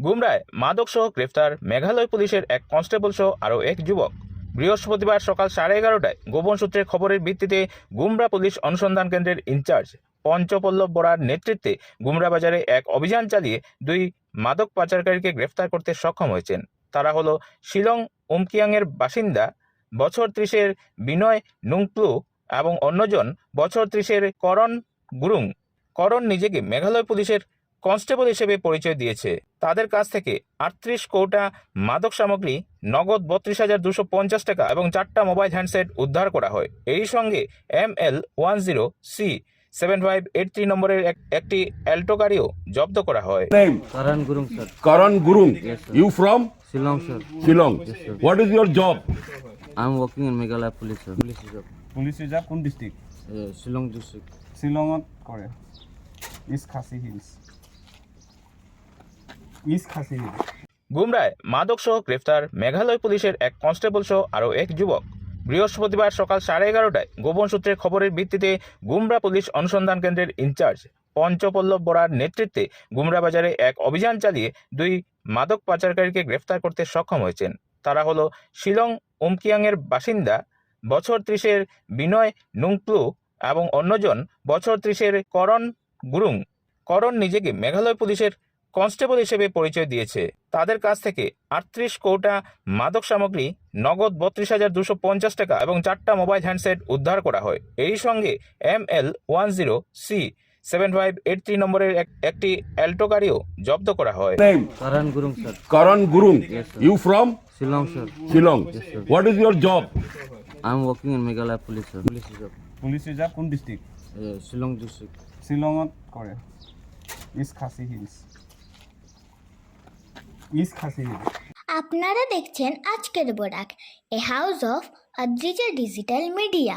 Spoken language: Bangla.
গুমরায় মাদক সহ গ্রেফতার মেঘালয় পুলিশের এক কনস্টেবল সহ আরও এক যুবক। বৃহস্পতিবার সকাল 11:30টায় গোপন সূত্রের খবরের ভিত্তিতে গুমরা পুলিশ অনুসন্ধান কেন্দ্রের ইনচার্জ পঞ্চপল্লব বরার নেতৃত্বে গুমরা বাজারে এক অভিযান চালিয়ে দুই মাদক পাচারকারীকে গ্রেফতার করতে সক্ষম হয়েছেন। তারা হলো শিলং উমকিয়াংয়ের বাসিন্দা বছর 30-এর বিনয় নুংপ্লু এবং অন্যজন বছর 30-এর করণ গুরুং। করণ নিজেকে মেঘালয় পুলিশের কনস্টেবল হিসেবে পরিচয় দিয়েছে। তাদের কাছ থেকে 38 কৌটা মাদক সামগ্রী, নগদ 32,250 টাকা এবং 4টা মোবাইল হ্যান্ডসেট উদ্ধার করা হয়। এই সঙ্গে ML10C7583 নম্বরের একটি অ্যাল্টো গাড়িও জব্দ করা হয়। Karan Gurung, sir. Karan Gurung. Yes, sir. You from Shillong, sir. Shillong? Yes, sir. What is your job? I'm working in Meghalaya Police, sir. Police job. Police reserve কোন ডিষ্ট্ৰিক্ট? Shillong district. শ্বিলঙত কৰে। ইষ্ট খাচী হিলছ। গুমরায় মাদক সহ গ্রেফতার মেঘালয় পুলিশের এক কনস্টেবল সহ আরও এক যুবক। বৃহস্পতিবার সকাল 11:30টায় গোপন সূত্রের খবরের ভিত্তিতে গুমরা পুলিশ অনুসন্ধান কেন্দ্রের ইনচার্জ পঞ্চপল্লব বরার নেতৃত্বে গুমরা বাজারে এক অভিযান চালিয়ে দুই মাদক পাচারকারীকে গ্রেফতার করতে সক্ষম হয়েছেন। তারা হলো শিলং উমকিয়াংয়ের বাসিন্দা বছর 30-এর বিনয় নুংপ্লু এবং অন্যজন বছর 30-এর করণ গুরুং। করণ নিজেকে মেঘালয় পুলিশের কনস্টেবল হিসেবে পরিচয় দিয়েছে। তাদের কাছ থেকে 38 কৌটা মাদক সামগ্রী, নগদ 32,250 টাকা এবং 4টা মোবাইল হ্যান্ডসেট উদ্ধার করা হয়। এই সঙ্গে ML10C7583 নম্বরের একটি অ্যাল্টো গাড়িও জব্দ করা হয়। Name? Karan Gurung, sir. Karan Gurung. Yes, sir. You from Shillong, sir. Shillong? Yes, sir. What is your job? I'm working in Meghalaya Police, sir. Police job. Police reserve কোন ডিষ্ট্ৰিক্ট? Shillong district. শ্বিলঙত কৰে। ইষ্ট খাচী হিলছ। আপনারা দেখছেন আজকের Barak, a house of Adrija digital media.